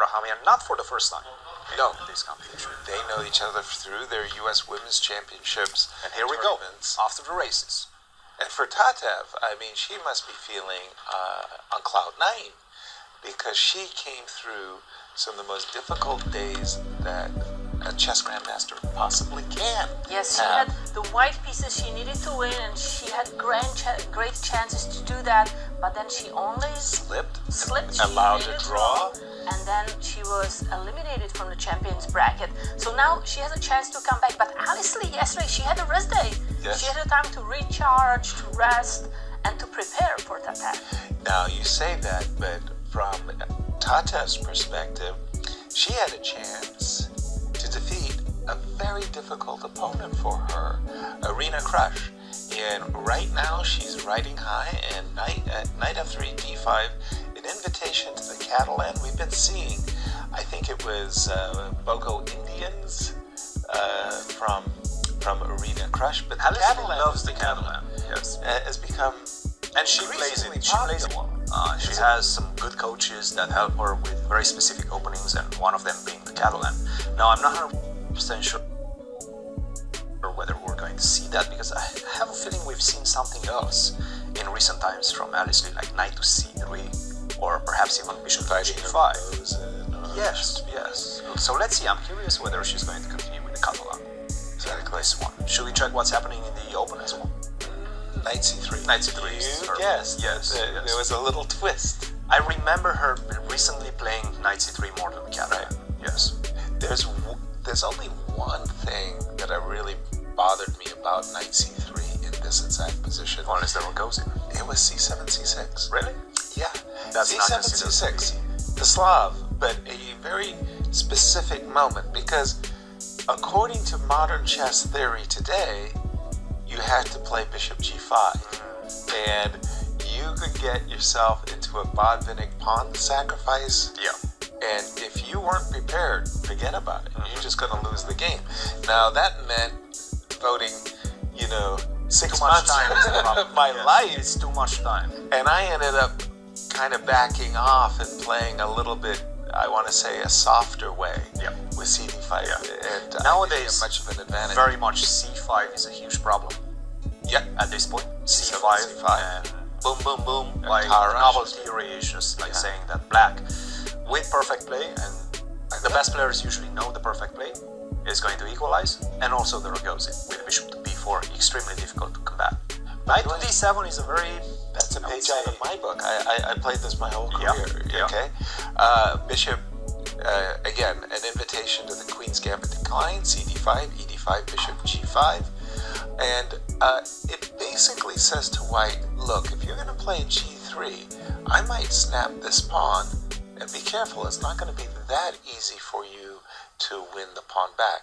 Abrahamyan, not for the first time No, in this competition. they know each other through their U.S. Women's Championships. And here we go, tournaments. after the races. And for Tatev, I mean, she must be feeling on cloud nine because she came through some of the most difficult days that a chess grandmaster possibly can. Yes, she had the white pieces she needed to win, and she had great chances to do that, but then she only Slipped, slipped. and allowed she a made it draw. wrong, and then she was eliminated from the champions bracket. So now she has a chance to come back. But Alice Lee yesterday, she had a rest day. Yes. She had a time to recharge, to rest, and to prepare for Tatev. Now, you say that, but from Tatev's perspective, she had a chance to defeat a very difficult opponent for her, Irina Krush. And right now, she's riding high, and knight f3, d5, an invitation to the Catalan. We've been seeing, I think it was Bogo Indians from Irina Krush, but Alice Catalan loves the Catalan, yes. has become, And she plays it. She plays it popular. well. She has some good coaches that help her with very specific openings, and one of them being the Catalan. Now, I'm not 100% sure whether we're going to see that, because I have a feeling we've seen something else in recent times from Alice Lee, like knight to c3, or perhaps even bishop to g5. Yes, yes. So let's see. I'm curious whether she's going to continue with the Catalan. Exactly. This one. Should we check what's happening in the Open as well? Knight c3. Knight c3 is You her- guessed. yes, There yes. was a little twist. I remember her recently playing knight c3 more than the Catalan. Yes. There's only one thing that really bothered me about knight c3 in this exact position. One is the Rogozin. It was c7, c6. Really? Yeah. That's not c7, considered c6. The Slav, but a very specific moment, because according to modern chess theory today, you had to play bishop g5. And you could get yourself into a Botvinnik pawn sacrifice. Yeah. And if you weren't prepared, forget about it. You're just going to lose the game. Now, that meant voting, 6 Too much months time is the problem. of my Yes, life. It's too much time. And I ended up kind of backing off and playing a little bit, I want to say, a softer way Yep. with CD5. Yeah. And Nowadays, I didn't get much of an advantage. Very much c5 is a huge problem Yeah. at this point. C5, C5. and Boom, boom, boom. like Tara. novel theory is just like saying that black with perfect play, and the best players usually know the perfect play is going to equalize, and also the Rogozin with bishop to b4, extremely difficult to combat. Knight to d7 is a very That's a I would page say- out of my book. I played this my whole Yeah, career. yeah. Okay. Bishop, again, an invitation to the Queen's Gambit decline, CD5, ED5, Bishop G5. And it basically says to White, look, if you're going to play G3, I might snap this pawn, and be careful, it's not going to be that easy for you to win the pawn back.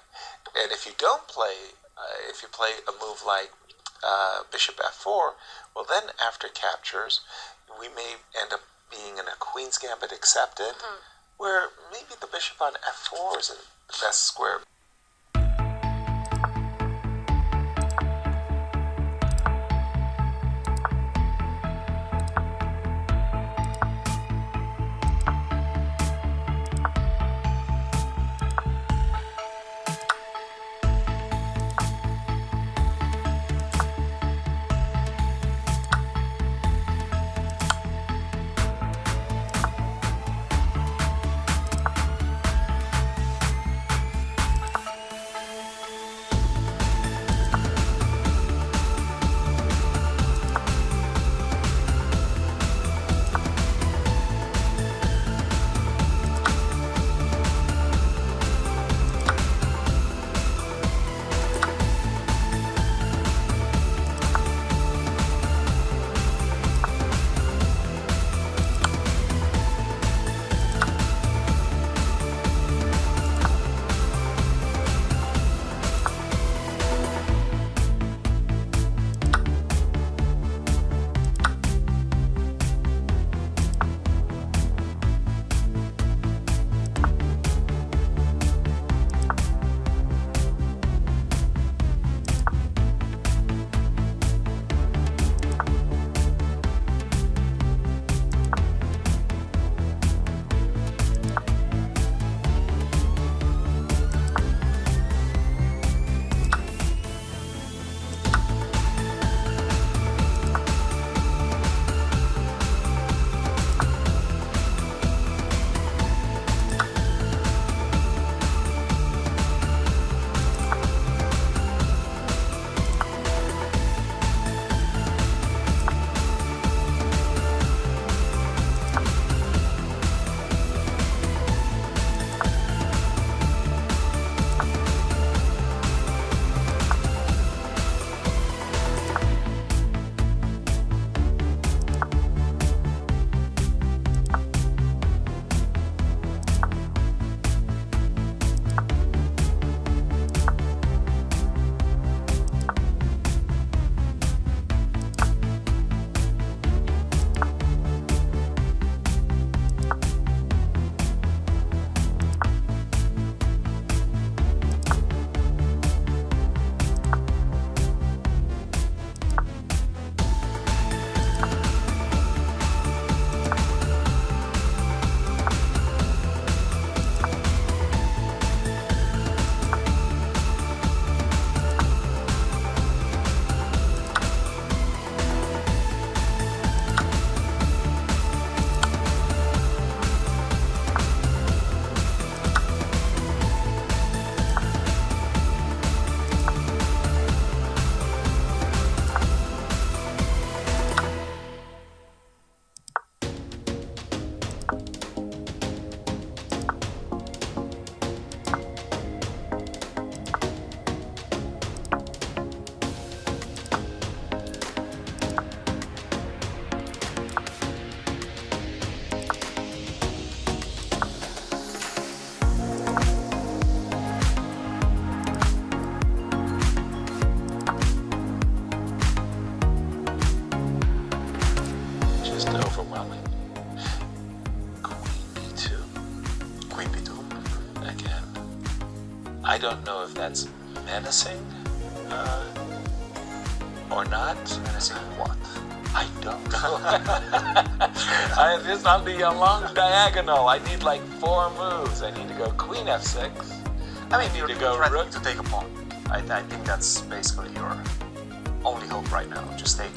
And if you don't play, if you play a move like Bishop F4, well then after captures, we may end up being in a Queen's Gambit accepted, where maybe the Bishop on F4 isn't the best square. I don't know if that's menacing or not. Menacing what? I don't know. It's on the long diagonal. I need like 4 moves. I need to go queen f6. I mean, you're to go threatening rook. to take a pawn. I think that's basically your only hope right now. Just take.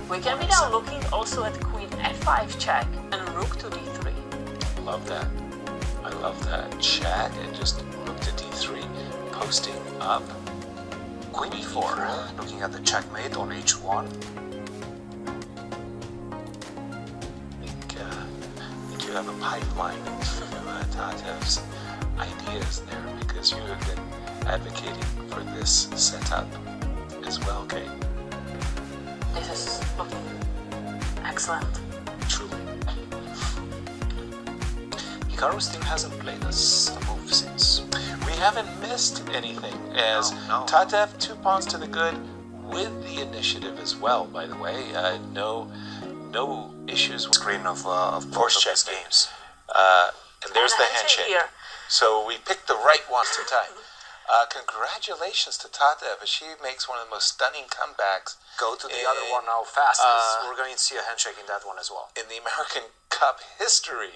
We can be now looking also at queen f5 check and rook to d3. Love that. I love that. Check and just rook to d3, posting up. Queen e4, looking at the checkmate on h1. I think you have a pipeline of Tatev's ideas there, because you have been advocating for this setup as well, Kate. This is looking excellent. Truly. Hikaru's team hasn't played a move since. We haven't missed anything, as No. Tatev 2 pawns to the good with the initiative as well, by the way. No issues with Screen of force both of check his games. and there's And the a handshake handshake. here. So we picked the right one to time. Congratulations to Tatev, as she makes one of the most stunning comebacks Go to the in- other one now fast, because we're going to see a handshake in that one as well. in the American Cup history.